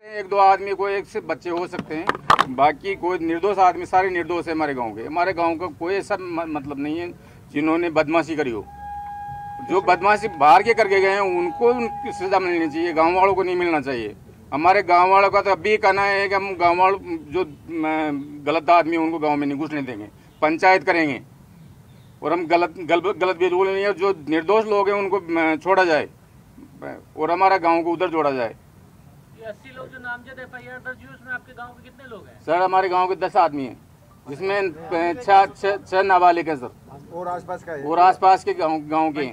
एक दो आदमी को एक से बच्चे हो सकते हैं, बाकी कोई निर्दोष आदमी सारे निर्दोष है हमारे गांव के। हमारे गांव का कोई ऐसा मतलब नहीं है जिन्होंने बदमाशी करी हो। जो बदमाशी बाहर के करके गए हैं उनको उनकी सजा मिलनी चाहिए, गांव वालों को नहीं मिलना चाहिए। हमारे गांव वालों का तो अभी कहना है कि हम गांव वालों जो गलत आदमी है उनको गांव में नहीं घुसने देंगे, पंचायत करेंगे और हम गलत बिल्कुल नहीं है। जो निर्दोष लोग हैं उनको छोड़ा जाए और हमारा गांव को उधर जोड़ा जाए। 80 लोग जो नामजद एफआईआर दर्ज हुई उसमें आपके गांव के कितने लोग हैं? सर हमारे गांव के 10 आदमी हैं, जिसमें छह नाबालिग हैं सर, और आसपास का है, और आसपास के गांव के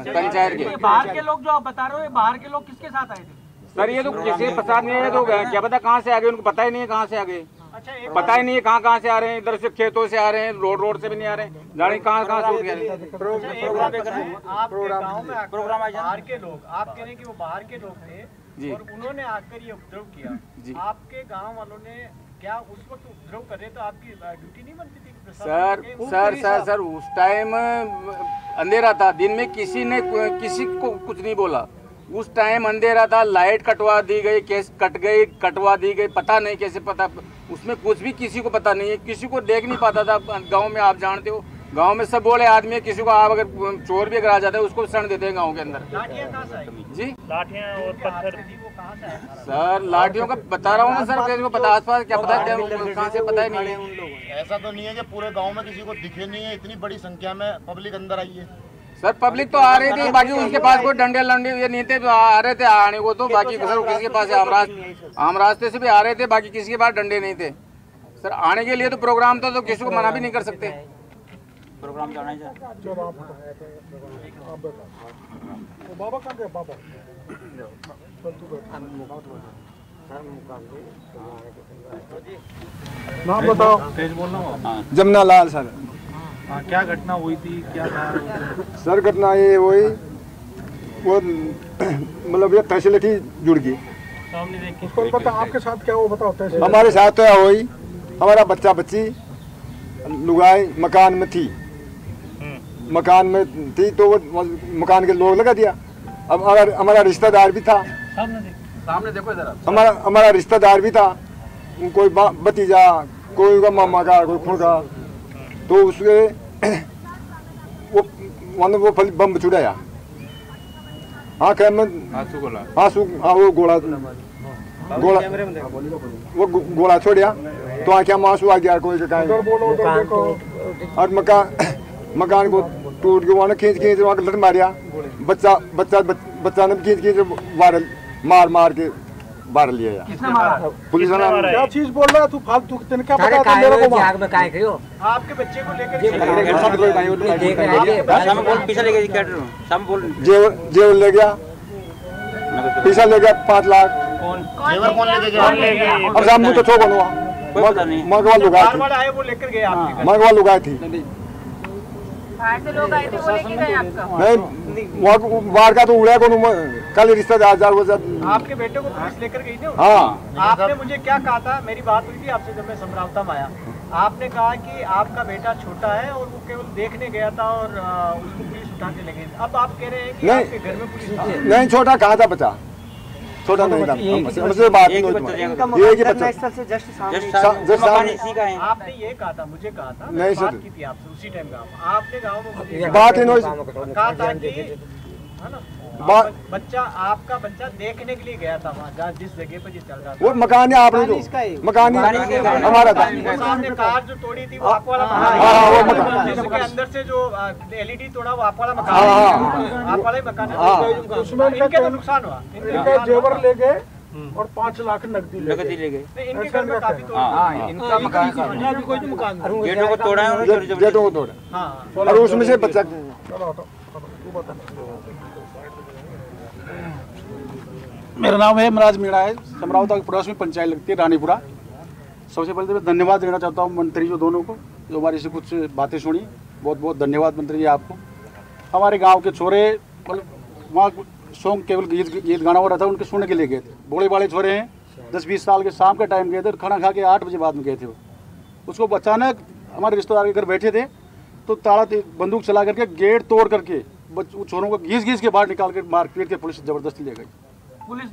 पंचायत के। बाहर के लोग जो आप बता रहे हो, बाहर के लोग किसके साथ आए थे? सर ये तो किसी पता नहीं है, तो क्या पता कहाँ से आ गए, उनको पता ही नहीं है कहाँ से आ गए। अच्छा, पता ही नहीं है कहाँ से आ रहे हैं, इधर से खेतों से आ रहे हैं, रोड से भी नहीं आ रहे हैं, जाने कहाँ से उठ गए। आपके गांव में प्रोग्राम बाहर के लोग, आप कह रहे हैं कि वो बाहर के लोग थे और उन्होंने आकर ये उपद्रव किया। आपके गांव वालों ने क्या उस वक्त उपद्रव कर रहे तो आपकी ड्यूटी नहीं बनती थी? सर उस टाइम अंधेरा था, दिन में किसी को कुछ नहीं बोला। उस टाइम अंधेरा था, लाइट कटवा दी गई, केस कटवा दी गई, पता नहीं कैसे पता, उसमें कुछ भी किसी को पता नहीं है, किसी को देख नहीं पाता था। गांव में आप जानते हो, गांव में सब बोले आदमी है, किसी को आप अगर चोर भी अगर आ जाता है उसको शरण देते हैं गांव के अंदर। लाठियां कहां से आई? जी लाठियां और पत्थर वो कहां से आए? सर लाठियों का बता रहा हूँ ना सर, किसी को पता आसपास क्या पता कहाँ से पता ही नहीं है। ऐसा तो नहीं है कि पूरे गांव में किसी को दिखे नहीं है, इतनी बड़ी संख्या में पब्लिक अंदर आई है। सर पब्लिक तो आ रही थी, बाकी उसके पास कोई डंडे ये नहीं थे, आ रहे थे आने को तो, बाकी सर किसी के पास आम रास्ते से भी आ रहे थे, बाकी किसी के पास डंडे नहीं थे। सर आने के लिए तो प्रोग्राम था, तो किसी को मना भी नहीं कर सकते। प्रोग्राम जाना है बाबा कहाँ गए? बाबा नाम बताओ। तेज बोल रहा हूँ। जमुना लाल सर। क्या घटना हुई थी, क्या था? सर घटना ये हुई, वो मतलब ये तहसील की जुड़ गई। उसको पता आपके साथ क्या हुआ बताओ? तहसील हमारे साथ तो हुई, हमारा बच्चा बच्ची लुगाई मकान में थी, तो वो मकान के लोग लगा दिया। अब अगर हमारा रिश्तेदार भी था, सामने देखो जरा, हमारा रिश्तेदार भी था, कोई भतीजा, कोई का मामा का, कोई खुद का, तो उसके वो बम छुड़ाया। हाँ क्या मैं वो गोला छोड़िया तो आँखें मांसू आ गया कोई का, और मकान को टूट के वहाँ खींच वहाँ लट मारिया। बच्चा ने खींच मार के बाहर लिया। पुलिस ने क्या चीज बोल रहा है तू फालतू? तेने क्या पता था मेरे को? आग में काहे करियो? आपके बच्चे को लेकर जेवर ले गया, पैसा ले गया 5 लाख। जेवर कौन लेके गया? अब सामने तो छोड़ हुआ मगवा लुगाई थी। बाहर से लोग आए थे, वो लेके गए आपका? नहीं, बाहर का तो उड़ा को कल रिश्तेदार आपके बेटे को पुलिस लेकर गई थी? हाँ। आपने मुझे क्या कहा था, मेरी बात हुई थी आपसे जब मैं समरावता में आया, आपने कहा कि आपका बेटा छोटा है और वो केवल देखने गया था और उसको पुलिस उठा के ले गई। अब आप कह रहे हैं कि आपके घर में पुलिस नहीं, छोटा कहा था बच्चा, छोटा नहीं था। हमसे बात नहीं हुई, ये आपने ये कहा था, मुझे कहा था, नहीं सर, की थी आपसे उसी टाइम का। आपने गाँव में बात ही नहीं कहा था कि है ना, बच्चा आपका बच्चा देखने के लिए गया था वहाँ, जहाँ जिस जगह पर ये चल रहा था। वो मकान है आपने जो मकान हमारा था, सामने कार जो तोड़ी थी वो आप वाला मकान, जिसके अंदर से जो एलईडी तोड़ा वो आप वाला मकान, आप वाला ही मकान है। उसमें इनके तो नुकसान हुआ, इनके जेवर ले गए और 5 लाख नकदी ले गए। इनके घर में काफी तोड़ा, इनका मकान गेटों को तोड़ा है, गेटों को तोड़ा और उसमें से बच्चा। मेरा नाम है मनराज मीणा है, समरावता के पड़ोस में पंचायत लगती है रानीपुरा। सबसे पहले तो मैं धन्यवाद देना चाहता हूँ मंत्री जो दोनों को, जो हमारी से कुछ बातें सुनी। बहुत बहुत धन्यवाद मंत्री जी आपको। हमारे गांव के छोरे वहाँ सॉन्ग केवल गीत गाना हो रहा था, उनके सुनने के लिए गए थे। बड़े बड़े छोरे हैं, 10-20 साल के, शाम का टाइम गए थे, खाना खा के 8 बजे बाद में गए थे। उसको अचानक हमारे रिश्तेदार के घर बैठे थे तो ताला बंदूक चला करके गेट तोड़ करके छोरों को घीस के बाहर निकाल कर मार पीट के पुलिस जबरदस्ती ले गई। पुलिस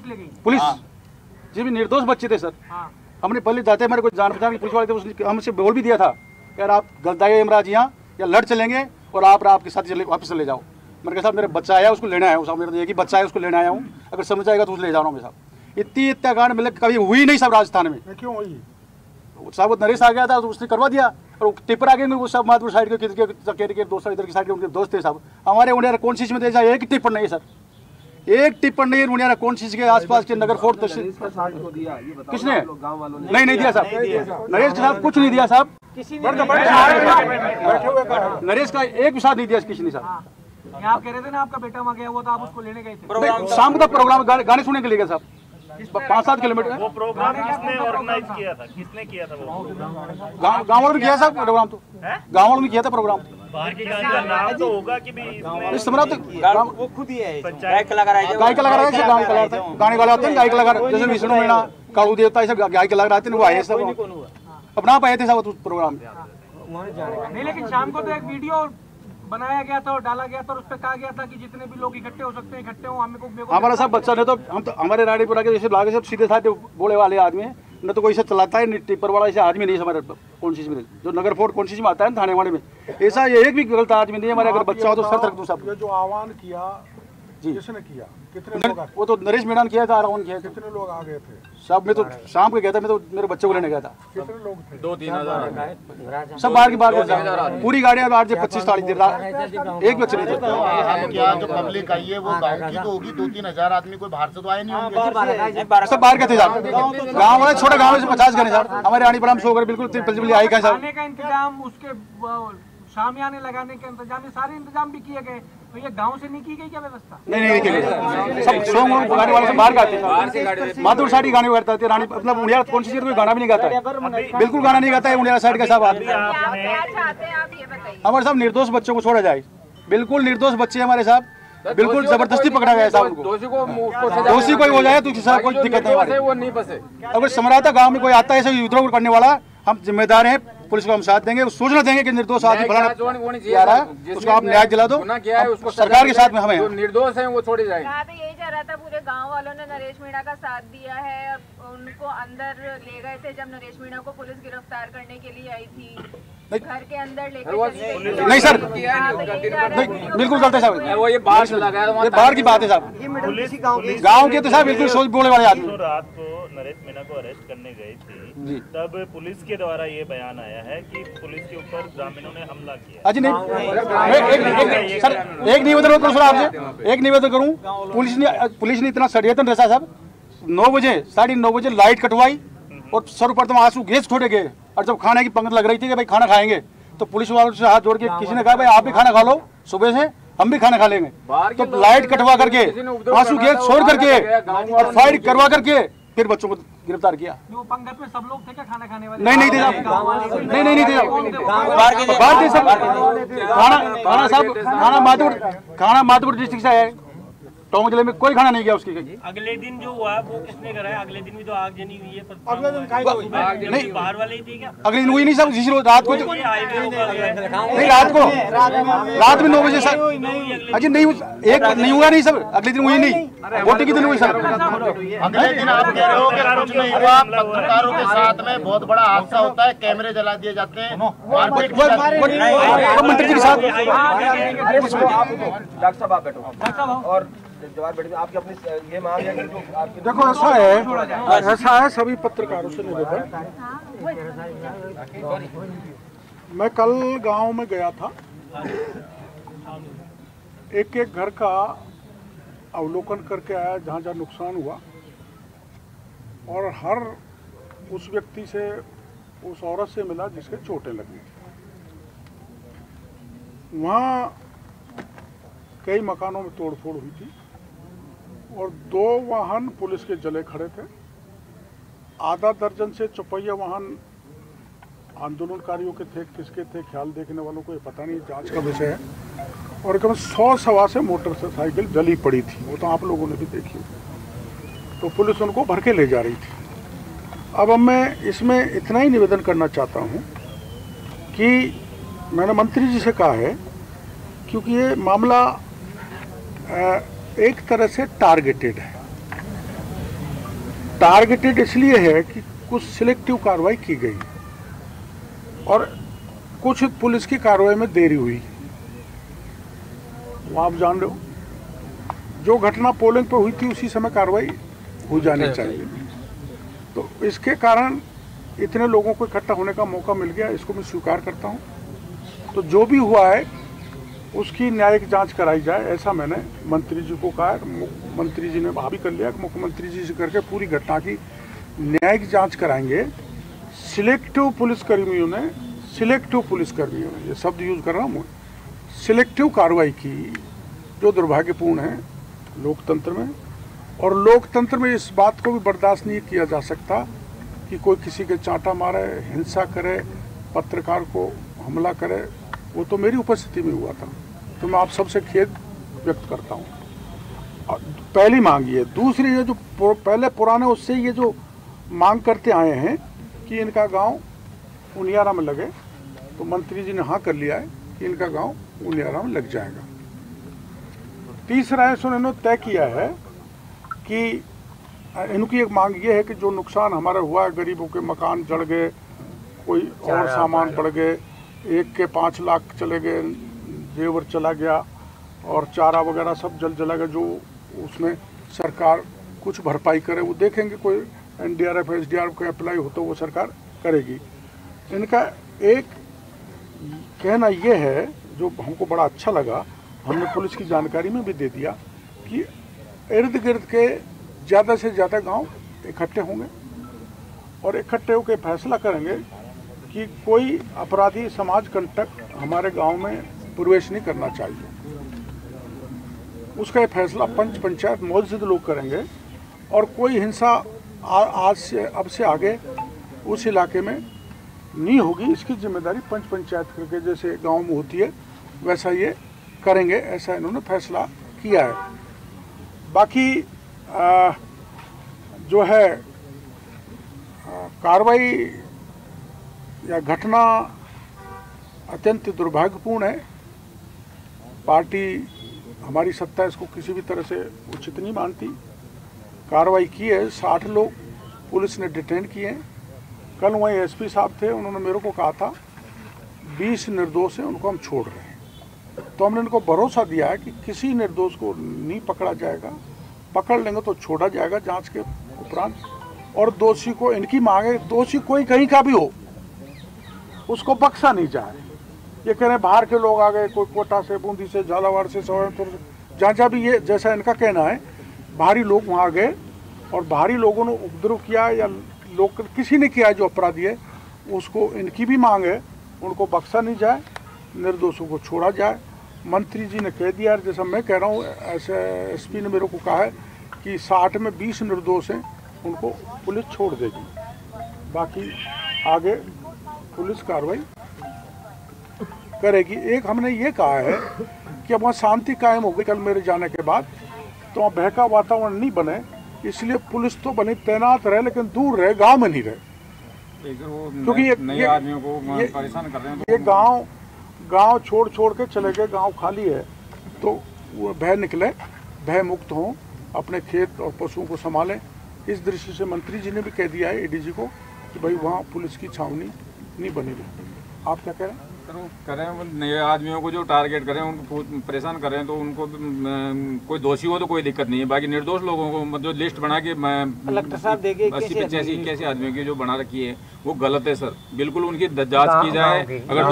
ले गई? पुलिस जिसमें निर्दोष बच्चे थे सर। हमने पहले जाते हमारे कोई जान पहचान के पुलिस वाले थे, उसने हमसे बोल भी दिया था यार आप गलत आए इमराज यहाँ या लड़ चलेंगे और आप आपके साथ वापस ले जाओ। मैंने कहा साहब मेरे बच्चा आया उसको लेना है, साहब मेरा एक ही बच्चा है उसको लेना आया हूँ, अगर समझ आएगा तो उसे ले जाना मेरे साहब। इतनी हत्याकांड मतलब कभी हुई नहीं सब राजस्थान में। क्यों हुई? साहब वो नरेश आ गया था तो उसने करवा दिया और टिपर आ गए वो सब माधपुर साइड के दोस्त इधर की साइड के उनके दोस्त थे साहब। हमारे उन्हें कौन चीज़ में दे जाए एक टिप्पण नहीं है सर, एक टिप्पण नहीं है उन्हें कौन चीज के आसपास के नगर फोर्ट किसने नहीं दिया साहब, नरेश के साथ कुछ नहीं दिया साहब, नरेश का एक भी साथ नहीं दिया किसी ने साहब। आप कह रहे थे ना आपका बेटा वहाँ गया हुआ था, आप उसको लेने गए थे। शाम का प्रोग्राम गाने सुनने के लिए गया साहब 5-7 किलोमीटर। वो प्रोग्राम किसने ऑर्गेनाइज किया था, किसने किया था वो? गाँव वालों ने किया साहब प्रोग्राम, तो गाँव वालों ने किया था प्रोग्राम। बाहर की गाड़ी का नाम तो होगा कि भी इस समय तो वो खुद ही है पंचायत गाय कलाकार है, गाने वाले आते हैं गाय कलाकार, जैसे विष्णु मीणा कालू देवता ये सब गाय कलाकार आते हैं, वो आए सब अपना पाए थे सब प्रोग्राम। नहीं लेकिन शाम को तो एक वीडियो बनाया गया था और डाला गया था और उस पर कहा गया था कि जितने भी लोग इकट्ठे हो सकते हैं इकट्ठे हो। हमारा सब बच्चा ने तो हम तो हमारे रानीपुरा के जैसे लागे सब सीधे साधे बोले वाले आदमी हैं, न तो कोई ऐसा चलाता है टिप्पर वाला ऐसा आदमी नहीं है हमारे कौन चीज में जो नगर फोर्ट कौन चीज में आता है थाने वाले में, ऐसा एक भी गलत आदमी नहीं है हमारे। अगर बच्चा हो तो सर रख दो सब। जो आह्वान किया जी किसने किया, कितने लोग? वो तो नरेश मीणा ने किया था, आह्वान किया। कितने लोग आ गए थे? सब मैं तो शाम को गया था, मैं तो मेरे बच्चे को लेने गया था। कितने लोग थे? 2-3 हज़ार सब बाहर की बाहर पूरी गाड़ियाँ 25-40 देर एक बच्चे नहीं थे। क्या जो पब्लिक आई है वो गाँव की तो होगी, 2-3 हज़ार आदमी कोई बाहर से तो आए नहीं होंगे। सब बाहर के थे साहब, गाँव वाले छोटे गाँव से 50 घने साहब हमारे रानीपुरा में सोकर बिल्कुल आई का साहब। का इंतजाम उसके शामियाने लगाने के इंतजाम, ये सारे इंतजाम भी किए गए, तो ये गांव से नहीं की गई क्या व्यवस्था? नहीं की गई। सब सॉन्ग गाने वाले सब बाहर गाते हैं, माधुर साड़ी गाने गाता है रानी, मतलब उड़िया कौन सी चीज कोई गाना भी नहीं गाता है, बिल्कुल गाना नहीं गाता है उड़िया साइड का साहब आदमी। हमारे साहब निर्दोष बच्चों को छोड़ा जाए, बिल्कुल निर्दोष बच्चे हमारे साहब बिल्कुल जबरदस्ती पकड़ा गया है साहब उनको। दोषी कोई हो जाए तो किसी कोई दिक्कत नहीं है। अगर समराता गाँव में कोई आता है ऐसे विद्रोह करने वाला, हम जिम्मेदार हैं, पुलिस को हम साथ देंगे, सूचना देंगे कि निर्दोष आदमी फलाना आ रहा है, उसको आप न्याय दिला दो। सरकार के साथ में हमें निर्दोष है वो छोड़े जाए। यही चाह रहा था, पूरे गांव वालों ने नरेश मीणा का साथ दिया है, उनको अंदर ले गए थे जब नरेश मीणा को पुलिस गिरफ्तार करने के लिए आई थी, घर के अंदर लेकर नहीं सर, नहीं बिल्कुल गलत है साहब, वो ये बाहर से लगाया, ये बाहर की बात है साहब, गाँव के तो साहब बिल्कुल सोच बोले वाले आदमी। रात को नरेश मीणा को अरेस्ट करने गई थी, तब पुलिस के द्वारा ये बयान आया है कि पुलिस के ऊपर ग्रामीणों ने हमला किया। अजी नहीं सर, एक निवेदन करूँ सर आपसे, एक निवेदन करूँ, पुलिस ने इतना षड्यंत्र रचा साहब, 9 बजे 9:30 बजे लाइट कटवाई और सर्वप्रथम आंसू गैस छोड़े गए, और जब खाने की पंक्ति लग रही थी कि भाई खाना खाएंगे तो पुलिस वालों से हाथ जोड़ के किसी ने कहा भाई आप भी खाना खा लो, सुबह से हम भी खाना खा लेंगे, तो लाइट कटवा करके आंसू गैस छोड़ करके और फायर करवा करके फिर बच्चों को गिरफ्तार किया। वो पंगत में सब लोग थे क्या खाना खाने वाले? नहीं थे साहब, नहीं थे साहब, बाहर थे सब। खाना साहब खाना माधुपुर डिस्ट्रिक्ट से है, टोंक जिले में कोई खाना नहीं गया उसकी। अगले दिन जो हुआ वो किसने कराया? अगले दिन भी तो आगजनी हुई है, अगले दिन नहीं बाहर वाले ही थे क्या? अगले दिन हुई नहीं साहब, जिस रोज रात को नहीं, रात में 9 बजे सर। अजी नहीं, एक नहीं हुआ नहीं सर, अगले दिन हुई नहीं, वोटिंग के दिन हुई सर। अगले दिन आप कह रहे हो कि कुछ नहीं हुआ, पत्रकारों के साथ में बहुत बड़ा हादसा होता है, कैमरे जला दिए जाते हैं, मंत्री जी के साथ। डॉक्टर साहब आप बैठो और जवाब बैठे, आपकी अपनी ये मांग है कि जो आपकी देखो ऐसा है सभी पत्रकारों से निवेदन। मैं कल गांव में गया था, एक घर का अवलोकन करके आया जहाँ जहाँ नुकसान हुआ, और हर उस व्यक्ति से, उस औरत से मिला जिसके चोटें लगी थी। वहाँ कई मकानों में तोड़फोड़ हुई थी और 2 वाहन पुलिस के जले खड़े थे, आधा दर्जन से चौपहिया वाहन आंदोलनकारियों के थे, किसके थे ख्याल देखने वालों को ये पता नहीं, जांच का विषय है, और कम 100 सवा से मोटरसाइकिल जली पड़ी थी, वो तो आप लोगों ने भी देखी, तो पुलिस उनको भर के ले जा रही थी। अब मैं इसमें इतना ही निवेदन करना चाहता हूँ कि मैंने मंत्री जी से कहा है, क्योंकि ये मामला एक तरह से टारगेटेड है, टारगेटेड इसलिए है कि कुछ सिलेक्टिव कार्रवाई की गई और कुछ पुलिस की कार्रवाई में देरी हुई। वो आप जान रहे हो, जो घटना पोलिंग पे हुई थी उसी समय कार्रवाई हो जानी चाहिए। तो इसके कारण इतने लोगों को इकट्ठा होने का मौका मिल गया, इसको मैं स्वीकार करता हूँ। तो जो भी हुआ है उसकी न्यायिक जांच कराई जाए, ऐसा मैंने मंत्री जी को कहा है। मंत्री जी ने भी कर लिया कि मुख्यमंत्री जी से करके पूरी घटना की न्यायिक जांच कराएंगे। सिलेक्टिव पुलिसकर्मियों ने ये शब्द यूज कर रहा हूँ, सिलेक्टिव कार्रवाई की, जो दुर्भाग्यपूर्ण है लोकतंत्र में। और लोकतंत्र में इस बात को भी बर्दाश्त नहीं किया जा सकता कि कोई किसी के चांटा मारे, हिंसा करे, पत्रकार को हमला करे। वो तो मेरी उपस्थिति में हुआ था, तो मैं आप सबसे खेद व्यक्त करता हूँ। पहली मांग ये। दूसरी ये जो पहले पुराने उससे ये जो मांग करते आए हैं कि इनका गांव उनियारा में लगे, तो मंत्री जी ने हाँ कर लिया है कि इनका गांव उनियारा में लग जाएगा। तीसरा है, इन्होंने तय किया है कि इनकी एक मांग ये है कि जो नुकसान हमारा हुआ है, गरीबों के मकान जड़ गए, कोई और सामान बढ़ गए, एक के 5 लाख चले गए, जेवर चला गया और चारा वगैरह सब जला गया, जो उसमें सरकार कुछ भरपाई करे। वो देखेंगे, कोई NDRF SDRF का अप्लाई हो तो वो सरकार करेगी। इनका एक कहना ये है जो हमको बड़ा अच्छा लगा, हमने पुलिस की जानकारी में भी दे दिया कि इर्द गिर्द के ज़्यादा से ज़्यादा गांव इकट्ठे होंगे और इकट्ठे होकर फैसला करेंगे कि कोई अपराधी समाज कंटक हमारे गांव में प्रवेश नहीं करना चाहिए। उसका ये फैसला पंच पंचायत मौजूद लोग करेंगे और कोई हिंसा आज से अब से आगे उस इलाके में नहीं होगी। इसकी जिम्मेदारी पंच पंचायत करके जैसे गांव में होती है वैसा ये करेंगे, ऐसा इन्होंने फैसला किया है। बाकी जो है कार्रवाई या घटना अत्यंत दुर्भाग्यपूर्ण है। पार्टी, हमारी सत्ता इसको किसी भी तरह से उचित नहीं मानती। कार्रवाई की है, 60 लोग पुलिस ने डिटेन किए हैं। कल वहीं SP साहब थे, उन्होंने मेरे को कहा था 20 निर्दोष हैं, उनको हम छोड़ रहे हैं। तो हमने इनको भरोसा दिया है कि किसी निर्दोष को नहीं पकड़ा जाएगा, पकड़ लेंगे तो छोड़ा जाएगा जांच के उपरांत। और दोषी को, इनकी मांग है, दोषी कोई कहीं का भी हो उसको बख्शा नहीं जाए। ये कह रहे हैं बाहर के लोग आ गए, कोई कोटा से, बूंदी से, झालावाड़ से, सवालपुर से, जहाँ जहाँ भी, ये जैसा इनका कहना है बाहरी लोग वहाँ गए और बाहरी लोगों ने उपद्रव किया या लोग किसी ने किया जो अपराधी है, उसको इनकी भी मांग है उनको बख्शा नहीं जाए, निर्दोषों को छोड़ा जाए। मंत्री जी ने कह दिया, जैसा मैं कह रहा हूँ, ऐसे SP ने मेरे को कहा है कि 60 में 20 निर्दोष हैं, उनको पुलिस छोड़ देगी, बाकी आगे पुलिस कार्रवाई करेगी। एक हमने ये कहा है कि अब वहाँ शांति कायम हो गई कल मेरे जाने के बाद, तो वहाँ बहका वातावरण नहीं बने, इसलिए पुलिस तो बनी, तैनात रहे, लेकिन दूर रहे, गांव में नहीं रहे, क्योंकि ये आदमियों को परेशान कर रहे हैं। ये गांव छोड़ के चले गए, गांव खाली है, तो वो भय निकले, भय मुक्त हों, अपने खेत और पशुओं को संभालें। इस दृष्टि से मंत्री जी ने भी कह दिया है ADG को कि भाई वहाँ पुलिस की छावनी नहीं बनी रही। आप क्या कह रहे हैं? करें नए आदमियों को जो टारगेट करें, उनको परेशान करें, तो उनको कोई दोषी हो तो कोई दिक्कत नहीं है। बाकी निर्दोष लोगों को मतलब लिस्ट बना के 80-85 आदमियों की जो बना रखी है वो गलत है सर। बिल्कुल उनकी जांच की जाए, अगर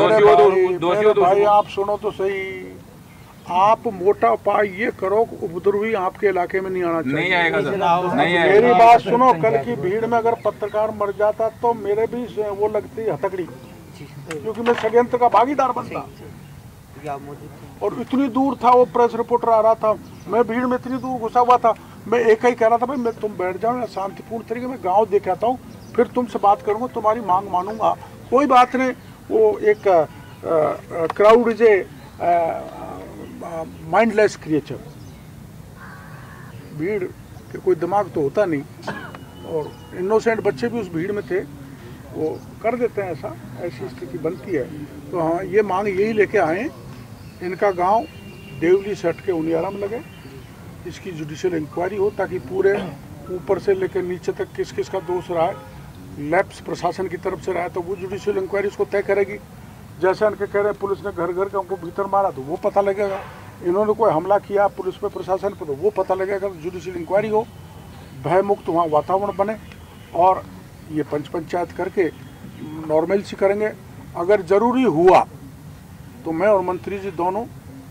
दोषी हो तो भाई आप सुनो तो सही, आप मोटा उपाय ये करो कि उपद्रवी आपके इलाके में नहीं आना चाहिए। नहीं आएगा सर, नहीं आएगा। मेरी बात सुनो, कल की भीड़ में अगर पत्रकार मर जाता तो मेरे भी वो लगती हथकड़ी, क्योंकि मैं षड्यंत्र का भागीदार बनता। और इतनी दूर था, वो प्रेस रिपोर्टर आ रहा था, मैं भीड़ में इतनी दूर घुसा हुआ था, मैं एक ही कह रहा था भाई मैं तुम बैठ जाओ, मैं शांतिपूर्ण तरीके में गांव देख आता हूँ, फिर तुमसे बात करूंगा, तुम्हारी मांग मानूंगा, कोई बात नहीं। वो एक crowd is a mindless creature, भीड़ के कोई दिमाग तो होता नहीं, और इनोसेंट बच्चे भी उस भीड़ में थे, वो कर देते हैं ऐसा, ऐसी स्थिति बनती है। तो हाँ, ये मांग यही लेके आए, इनका गांव देवली से हट के उनियारा में लगे, इसकी जुडिशियल इंक्वायरी हो ताकि पूरे ऊपर से लेकर नीचे तक किस किस का दोष रहा है, लैप्स प्रशासन की तरफ से रहा है तो वो जुडिशियल इंक्वायरी उसको तय करेगी। जैसे इनके कह रहे हैं पुलिस ने घर घर के उनको भीतर मारा तो वो पता लगेगा, इन्होंने कोई हमला किया पुलिस पे प्रशासन पर तो वो पता लगेगा। जुडिशियल इंक्वायरी हो, भयमुक्त वहाँ वातावरण बने और ये पंचायत करके नॉर्मल सी करेंगे। अगर ज़रूरी हुआ तो मैं और मंत्री जी दोनों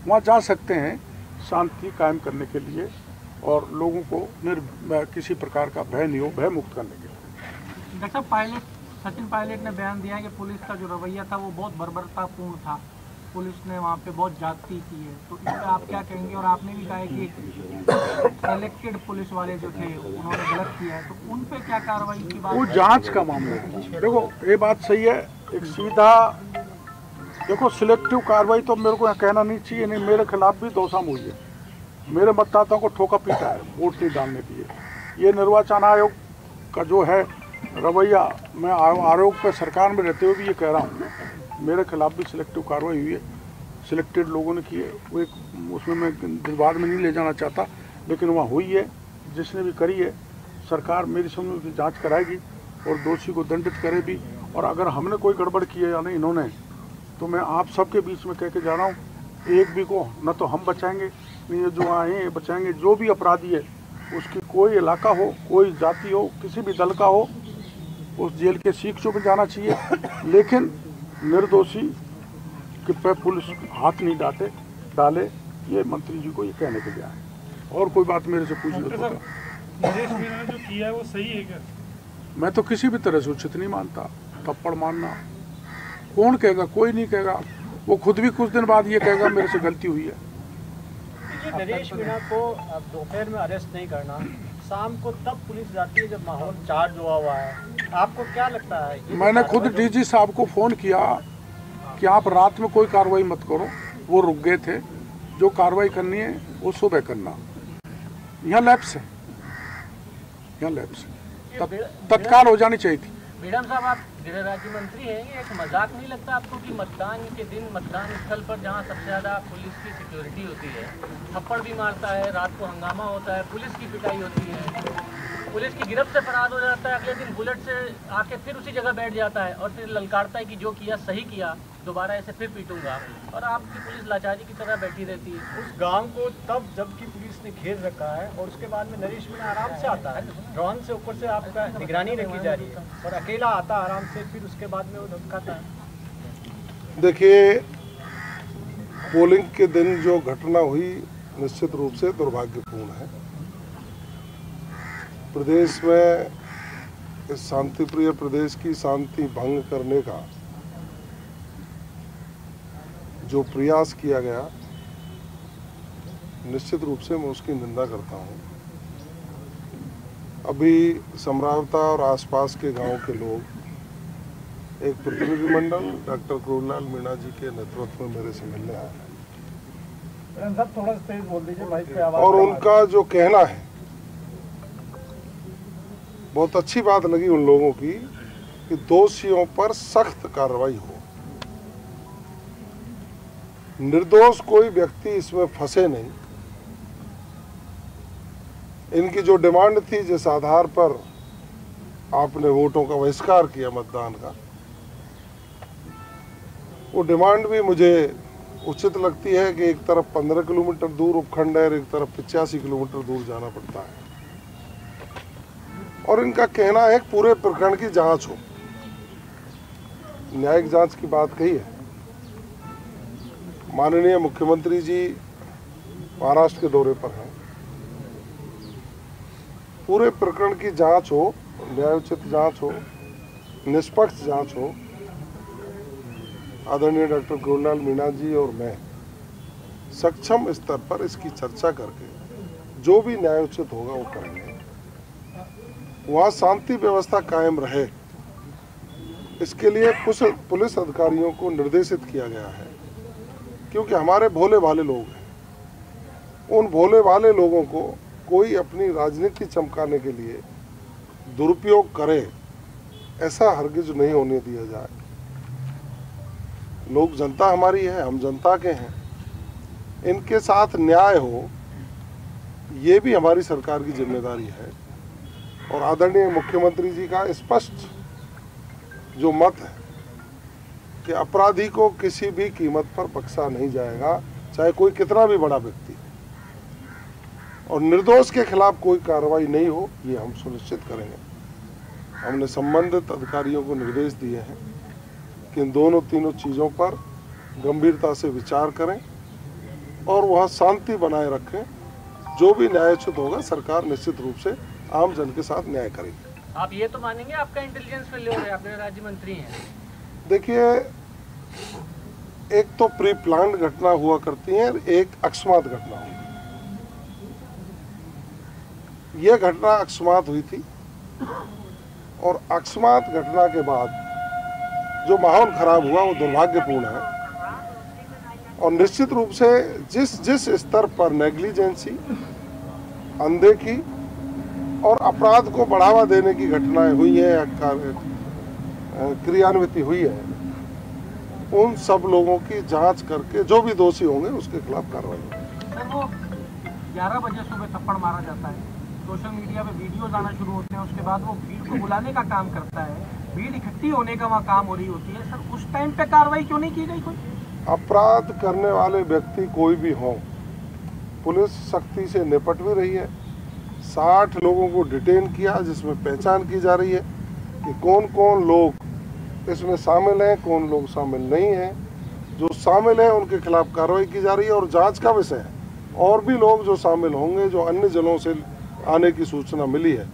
वहाँ जा सकते हैं शांति कायम करने के लिए और लोगों को किसी प्रकार का भय नहीं हो, भय मुक्त करने के लिए। डॉक्टर साहब, सचिन पायलट ने बयान दिया है कि पुलिस का जो रवैया था वो बहुत बर्बरतापूर्ण था, पुलिस ने वहाँ पे बहुत ज्यादती की है, तो इस पर आप क्या कहेंगे? और आपने भी कहा है कि इलेक्टेड पुलिस वाले जो थे उन्होंने गलत किया है, तो उन पे क्या कार्रवाई की बात? वो जांच का मामला है। देखो ये बात सही है, एक सीधा देखो सिलेक्टिव कार्रवाई तो मेरे को यहाँ कहना नहीं चाहिए, नहीं मेरे खिलाफ भी दोषाम हुई है, मेरे मतदाताओं को ठोका पीटा है वोट नहीं डालने दिए। ये निर्वाचन आयोग का जो है रवैया, मैं आयोग पर सरकार में रहते हुए भी ये कह रहा हूँ, मेरे खिलाफ भी सिलेक्टिव कार्रवाई हुई है, सिलेक्टेड लोगों ने की है। वो एक उसमें मैं विवाद में नहीं ले जाना चाहता, लेकिन वहाँ हुई है, जिसने भी करी है सरकार मेरी समझ उसकी जाँच कराएगी और दोषी को दंडित करे भी। और अगर हमने कोई गड़बड़ की है या नहीं इन्होंने, तो मैं आप सबके बीच में कह के जा रहा हूँ, एक भी को न तो हम बचाएंगे नहीं, ये जो आए हैं बचाएंगे। जो भी अपराधी है उसकी कोई इलाका हो, कोई जाति हो, किसी भी दल का हो, उस जेल के सीख में जाना चाहिए, लेकिन निर्दोषी के पे पुलिस हाथ नहीं डाले। ये मंत्री जी को ये कहने के लिए आए और कोई बात मेरे से पूछ लो। नरेश मीणा ने जो किया है वो सही है क्या? मैं तो किसी भी तरह से उचित नहीं मानता। थप्पड़ मारना कौन कहेगा? कोई नहीं कहेगा। वो खुद भी कुछ दिन बाद ये कहेगा मेरे से गलती हुई है। नरेश मीणा को दोपहर में अरेस्ट नहीं करना, शाम को तब पुलिस जाती है जब माहौल चार्ज हुआ है, आपको क्या लगता है? मैंने खुद डीजी साहब को फ़ोन किया कि आप रात में कोई कार्रवाई मत करो, वो रुक गए थे। जो कार्रवाई करनी है वो सुबह करना। यहाँ लैप्स है, यहाँ लैप्स है, तत्काल हो जानी चाहिए थी। मैडम साहब, आप गृह राज्य मंत्री हैं, ये एक मजाक नहीं लगता आपको कि मतदान के दिन मतदान स्थल पर जहां सबसे ज़्यादा पुलिस की सिक्योरिटी होती है, थप्पड़ भी मारता है, रात को हंगामा होता है, पुलिस की पिटाई होती है, पुलिस की गिरफ्त से फरार हो जाता है, अगले दिन बुलेट से आके फिर उसी जगह बैठ जाता है और फिर ललकारता है कि जो किया सही किया, दोबारा ऐसे फिर पीटूंगा, और आपकी पुलिस लाचारी की तरह बैठी रहती है उस गांव को। तब जबकि पुलिस ने घेर रखा है और उसके बाद में नरेश मीणा आराम से आता है, ड्रोन से ऊपर से आपका निगरानी रखी जा रही है और अकेला आता आराम से, फिर उसके बाद में वो धमकाता है। देखिए, पोलिंग के दिन जो घटना हुई निश्चित रूप से दुर्भाग्यपूर्ण है। प्रदेश में इस शांतिप्रिय प्रदेश की शांति भंग करने का जो प्रयास किया गया, निश्चित रूप से मैं उसकी निंदा करता हूं। अभी समरावता और आसपास के गांव के लोग एक प्रतिनिधिमंडल डॉक्टर क्रोधलाल मीणा जी के नेतृत्व में मेरे से मिलने आए हैं। थोड़ा तेज बोल दीजिए माइक पे आवाज। और उनका जो कहना है, बहुत अच्छी बात लगी उन लोगों की कि दोषियों पर सख्त कार्रवाई हो। निर्दोष कोई व्यक्ति इसमें फंसे नहीं। इनकी जो डिमांड थी, जिस आधार पर आपने वोटों का बहिष्कार किया मतदान का, वो डिमांड भी मुझे उचित लगती है कि एक तरफ 15 किलोमीटर दूर उपखंड है और एक तरफ 85 किलोमीटर दूर जाना पड़ता है। और इनका कहना है कि पूरे प्रकरण की जांच हो, न्यायिक जांच की बात कही है। माननीय मुख्यमंत्री जी महाराष्ट्र के दौरे पर हैं, पूरे प्रकरण की जांच हो, न्यायोचित जांच हो, निष्पक्ष जांच हो। आदरणीय डॉक्टर क्रोधलाल मीणा जी और मैं सक्षम स्तर पर इसकी चर्चा करके जो भी न्यायोचित होगा वो करेंगे। वहाँ शांति व्यवस्था कायम रहे, इसके लिए पुलिस अधिकारियों को निर्देशित किया गया है, क्योंकि हमारे भोले भाले लोग हैं। उन भोले भाले लोगों को कोई अपनी राजनीति चमकाने के लिए दुरुपयोग करे, ऐसा हरगिज नहीं होने दिया जाए। लोग जनता हमारी है, हम जनता के हैं, इनके साथ न्याय हो, ये भी हमारी सरकार की जिम्मेदारी है। और आदरणीय मुख्यमंत्री जी का स्पष्ट जो मत है कि अपराधी को किसी भी कीमत पर बख्शा नहीं जाएगा, चाहे कोई कितना भी बड़ा व्यक्ति, और निर्दोष के खिलाफ कोई कार्रवाई नहीं हो, ये हम सुनिश्चित करेंगे। हमने संबंधित अधिकारियों को निर्देश दिए हैं कि इन दोनों तीनों चीज़ों पर गंभीरता से विचार करें और वहाँ शांति बनाए रखें। जो भी न्यायोचित होगा सरकार निश्चित रूप से आम जन के साथ न्याय करेगी। आप ये तो मानेंगे आपका इंटेलिजेंस फेल्योर है, आपने राज्य मंत्री हैं। देखिए, एक तो प्री प्लान्ड घटना हुआ करती है, एक अकस्मात घटना हुई। यह घटना अकस्मात हुई थी और अकस्मात घटना के बाद जो माहौल खराब हुआ वो दुर्भाग्यपूर्ण है। और निश्चित रूप से जिस स्तर पर नेग्लिजेंसी, अनदेखी और अपराध को बढ़ावा देने की घटनाएं हुई हैं या क्रियान्वित हुई है, उन सब लोगों की जांच करके जो भी दोषी होंगे उसके खिलाफ कार्रवाई होगी। सर, वो 11 बजे सुबह थप्पड़ मारा जाता है, सोशल मीडिया पे वीडियोज आना शुरू होते हैं, उसके बाद वो भीड़ को बुलाने का काम करता है, भीड़ इकट्ठी होने का वहाँ काम हो रही होती है। सर, उस टाइम पे कार्रवाई क्यों नहीं की गई? कोई अपराध करने वाले व्यक्ति कोई भी हों, पुलिस सख्ती से निपट भी रही है। 60 लोगों को डिटेन किया, जिसमें पहचान की जा रही है कि कौन कौन लोग इसमें शामिल हैं, कौन लोग शामिल नहीं हैं। जो शामिल हैं उनके खिलाफ कार्रवाई की जा रही है और जांच का विषय है। और भी लोग जो शामिल होंगे, जो अन्य जिलों से आने की सूचना मिली है,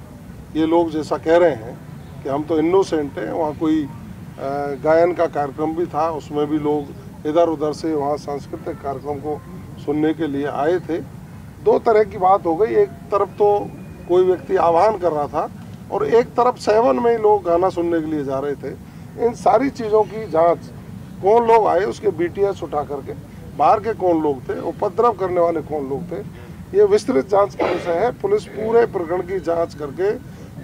ये लोग जैसा कह रहे हैं कि हम तो इनोसेंट हैं, वहाँ कोई गायन का कार्यक्रम भी था, उसमें भी लोग इधर उधर से वहाँ सांस्कृतिक कार्यक्रम को सुनने के लिए आए थे। दो तरह की बात हो गई, एक तरफ तो कोई व्यक्ति आह्वान कर रहा था और एक तरफ 7 में ही लोग गाना सुनने के लिए जा रहे थे। इन सारी चीज़ों की जांच, कौन लोग आए उसके BTS उठा करके, बाहर के कौन लोग थे, उपद्रव करने वाले कौन लोग थे, ये विस्तृत जांच का विषय है। पुलिस पूरे प्रकरण की जांच करके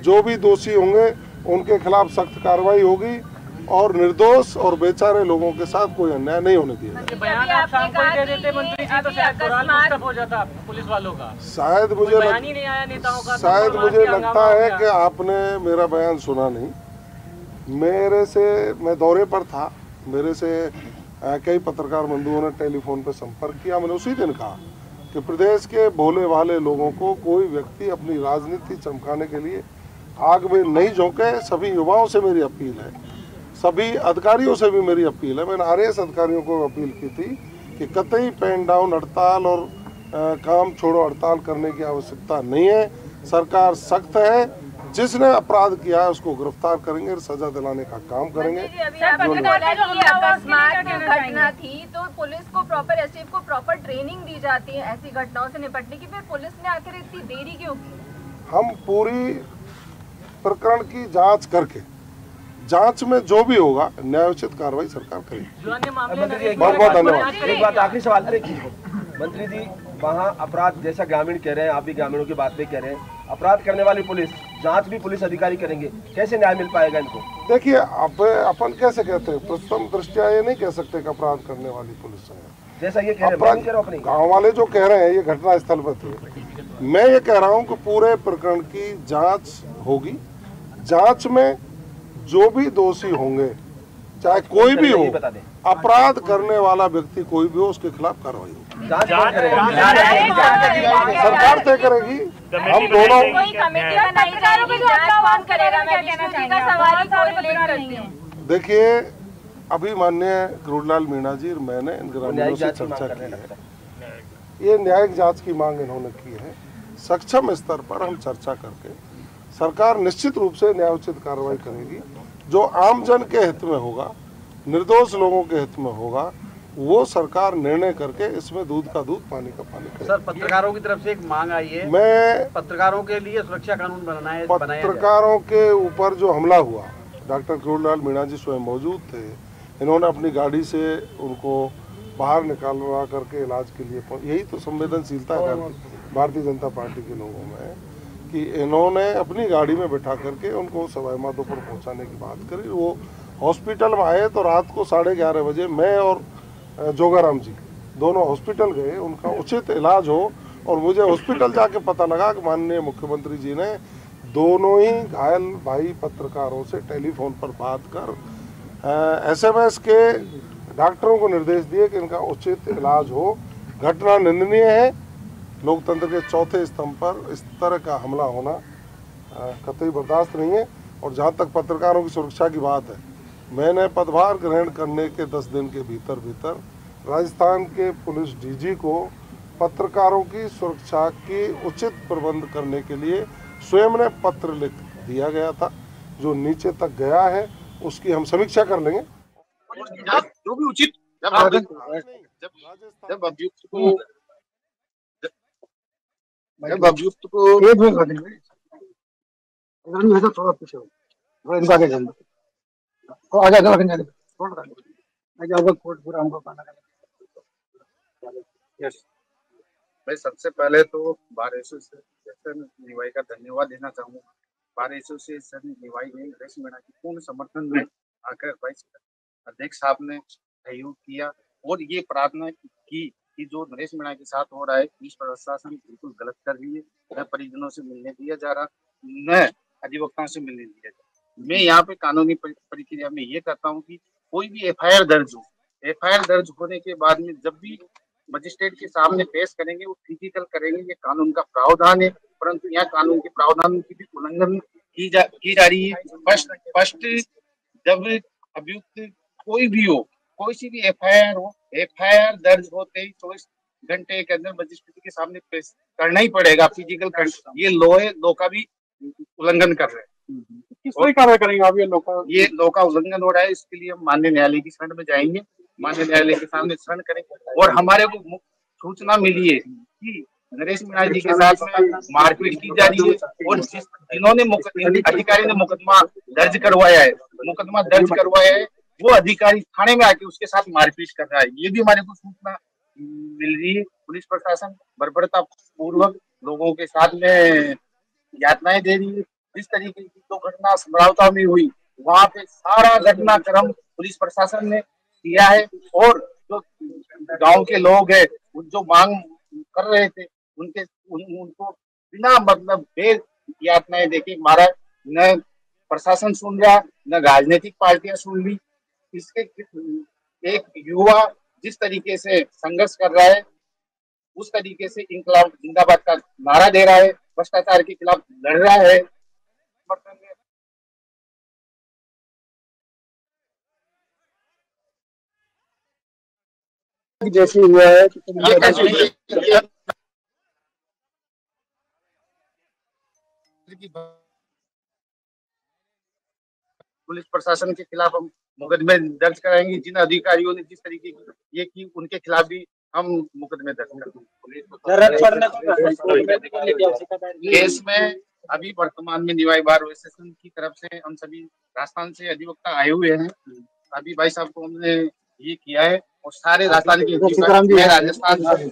जो भी दोषी होंगे उनके खिलाफ सख्त कार्रवाई होगी और निर्दोष और बेचारे लोगों के साथ कोई अन्याय नहीं होने दिया। बयान आप शाम को दे देते मंत्री जी तो शायद मोराल बूस्टअप हो जाता पुलिस वालों का। शायद मुझे लगता है कि आपने मेरा बयान सुना नहीं। मैं दौरे पर था, मेरे से कई पत्रकार बंधुओं ने टेलीफोन पर संपर्क किया। मैंने उसी दिन कहा कि प्रदेश के भोले भाले लोगों को कोई व्यक्ति अपनी राजनीति चमकाने के लिए आग में नहीं झोंके। सभी युवाओं से मेरी अपील है, सभी अधिकारियों से भी मेरी अपील है। मैंने RAS अधिकारियों को अपील की थी कि कतई पेन डाउन हड़ताल और काम छोड़ो हड़ताल करने की आवश्यकता नहीं है। सरकार सख्त है, जिसने अपराध किया है उसको गिरफ्तार करेंगे, सजा दिलाने का काम करेंगे। घटना थी तो पुलिस को प्रॉपर, STF को प्रॉपर ट्रेनिंग दी जाती है ऐसी घटनाओं से निपटने की, फिर पुलिस ने आखिर इतनी देरी क्यों की? हम पूरी प्रकरण की जांच करके, जांच में जो भी होगा न्यायोचित कार्रवाई सरकार करेगी। बहुत बहुत धन्यवाद। एक बात आखिरी सवाल, मंत्री जी, वहाँ अपराध जैसा ग्रामीण कह रहे हैं, आप भी ग्रामीणों की बात भी कह रहे हैं, अपराध करने वाली पुलिस, जांच भी पुलिस अधिकारी करेंगे, कैसे न्याय मिल पाएगा इनको? देखिए, अपन कैसे कहते हैं, प्रथम दृष्टया ये नहीं कह सकते कि अपराध करने वाली पुलिस है, जैसा ये कह रहे हैं। गाँव वाले जो कह रहे हैं ये घटना स्थल पर थे। मैं ये कह रहा हूँ कि पूरे प्रकरण की जाँच होगी। जाँच में जो भी दोषी होंगे, चाहे कोई भी हो, अपराध करने वाला व्यक्ति कोई भी हो, उसके खिलाफ कार्रवाई होगी। सरकार तय करेगी। हम दोनों देखिए, अभी माननीय करोड़लाल मीणा जी और मैंने इन ग्रामीणों से चर्चा की है। ये न्यायिक जांच की मांग इन्होंने की है। सक्षम स्तर पर हम चर्चा करके सरकार निश्चित रूप से न्यायोचित कार्रवाई करेगी। जो आम जन के हित में होगा, निर्दोष लोगों के हित में होगा, वो सरकार निर्णय करके इसमें दूध का दूध पानी का पानी करे। सर, पत्रकारों की तरफ से एक मांग आई है, मैं पत्रकारों के लिए सुरक्षा कानून बनाना है। पत्रकारों के ऊपर जो हमला हुआ, डॉक्टर करोड़लाल मीणा जी स्वयं मौजूद थे। इन्होंने अपनी गाड़ी से उनको बाहर निकालवा करके इलाज के लिए, यही तो संवेदनशीलता है भारतीय जनता पार्टी के लोगों में कि इन्होंने अपनी गाड़ी में बैठा करके उनको सवाई माधोपुर पहुंचाने की बात करी। वो हॉस्पिटल में आए तो रात को 11:30 बजे मैं और जोगाराम जी दोनों हॉस्पिटल गए, उनका उचित इलाज हो। और मुझे हॉस्पिटल जाके पता लगा कि माननीय मुख्यमंत्री जी ने दोनों ही घायल भाई पत्रकारों से टेलीफोन पर बात कर SMS के डॉक्टरों को निर्देश दिए कि इनका उचित इलाज हो। घटना निंदनीय है। लोकतंत्र के चौथे स्तंभ पर इस तरह का हमला होना कतई बर्दाश्त नहीं है। और जहां तक पत्रकारों की सुरक्षा की बात है, मैंने पदभार ग्रहण करने के 10 दिन के भीतर राजस्थान के पुलिस DG को पत्रकारों की सुरक्षा के उचित प्रबंध करने के लिए स्वयं ने पत्र लिख दिया गया था, जो नीचे तक गया है। उसकी हम समीक्षा कर लेंगे। जो भी उचित जब अभियुक्त को थोड़ा पीछे इनका आगे चल तो आगे कोर्ट पूरा हमको मैं सबसे पहले तो बार एसोसिएशन निवाई का धन्यवाद देना चाहूँगा। बार एसोसिएशन निवाई ने नरेश मीणा के पूर्ण समर्थन में आकर वाइस अध्यक्ष साहब ने सहयोग किया और ये प्रार्थना की कि जो नरेश मीणा के साथ हो रहा है, पुलिस प्रशासन बिल्कुल गलत कर रही है। न परिजनों से मिलने दिया जा रहा, न अधिवक्ताओं से मिलने दिया जा रहा। मैं यहाँ पे कानूनी प्रक्रिया में ये कहता हूँ कि कोई भी FIR दर्ज हो, FIR दर्ज होने के बाद में जब भी मजिस्ट्रेट के सामने पेश करेंगे, वो फिजिकल करेंगे, ये कानून का प्रावधान है। परंतु यहाँ कानून के प्रावधान की भी उल्लंघन की जा रही है। फर्स्ट जब अभियुक्त कोई भी हो, कोई सी भी FIR हो, FIR दर्ज होते ही 24 घंटे के अंदर मजिस्ट्रेट के सामने पेश करना ही पड़ेगा, फिजिकल करना। ये लो का भी उल्लंघन कर रहे हैं। किस तरह कार्रवाई करेंगे आप? ये लो का उल्लंघन हो रहा है, इसके लिए हम माननीय न्यायालय की शरण में जाएंगे, माननीय न्यायालय के सामने शरण करेंगे। और हमारे को सूचना मिली है कि नरेश मीणा जी के साथ में मारपीट की जा रही है और जिन्होंने अधिकारी ने मुकदमा दर्ज करवाया है, वो अधिकारी थाने में आके उसके साथ मारपीट कर रहा है। ये भी हमारे को सूचना मिल रही है। पुलिस प्रशासन बर्बरता पूर्वक लोगों के साथ में यातनाएं दे रही है। जिस तरीके की जो घटना समरावता में हुई, वहाँ पे सारा घटनाक्रम पुलिस प्रशासन ने किया है। और जो गांव के लोग हैं, जो मांग कर रहे थे, उनको बिना मतलब बेर यातनाएं देके मारा। न प्रशासन सुन रहा, न राजनीतिक पार्टियां सुन ली। इसके एक युवा जिस तरीके से संघर्ष कर रहा है, उस तरीके से इंकलाब जिंदाबाद का नारा दे रहा है, भ्रष्टाचार के खिलाफ लड़ रहा है। जैसे हुआ है पुलिस प्रशासन के खिलाफ हम मुकदमे दर्ज कराएंगे। जिन अधिकारियों ने जिस तरीके की ये की, उनके खिलाफ भी हम मुकदमे दर्ज करेंगे। केस में अभी वर्तमान में निवाई बार एसोसिएशन की तरफ से हम सभी राजस्थान से अधिवक्ता आए हुए हैं। अभी भाई साहब को हमने ये किया है और सारे राजस्थान के राजस्थान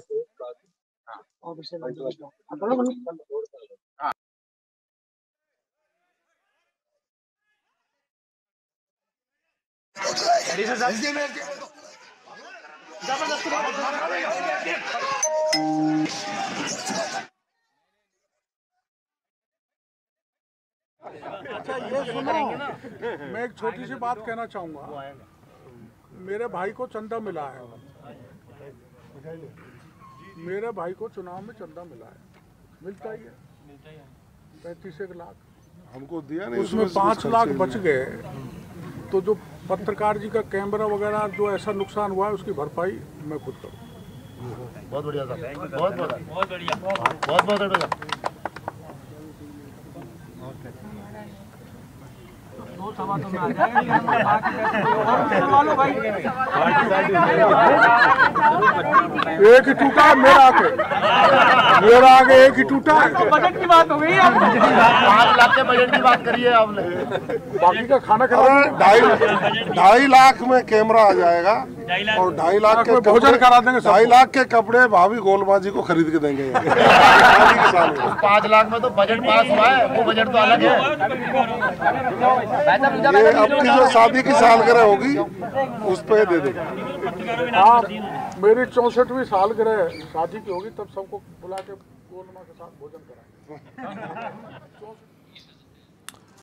अच्छा ये सुनो, मैं एक छोटी सी बात कहना चाहूँगा। मेरे भाई को चंदा मिला है, मेरे भाई को चुनाव में चंदा मिला है, मिलता ही है 35 लाख हमको दिया नहीं, उसमें 5 लाख बच गए। तो जो पत्रकार जी का कैमरा वगैरह जो ऐसा नुकसान हुआ है, उसकी भरपाई मैं खुद करूँ। बहुत बढ़िया साहब, बहुत बढ़िया। एक ही टूटा है, मेरा आगे एक ही टूटा है। तो बजट की बात हो गई, 5 लाख के बजट की बात करिए आपने, बाकी का खाना खा 2.5 लाख में कैमरा आ जाएगा और 2.5 लाख के भोजन करा देंगे। 2.5 लाख के कपड़े भाभी गोलमा जी को खरीद के देंगे। 5 लाख में तो बजट पास हुआ है, वो बजट तो अलग है। ये अपनी जो शादी की सालगिरह होगी उस पे दे देगा। हाँ, मेरी 64वीं सालगिरह शादी की होगी, तब सबको बुला के गोलमा के साथ भोजन कराएंगे।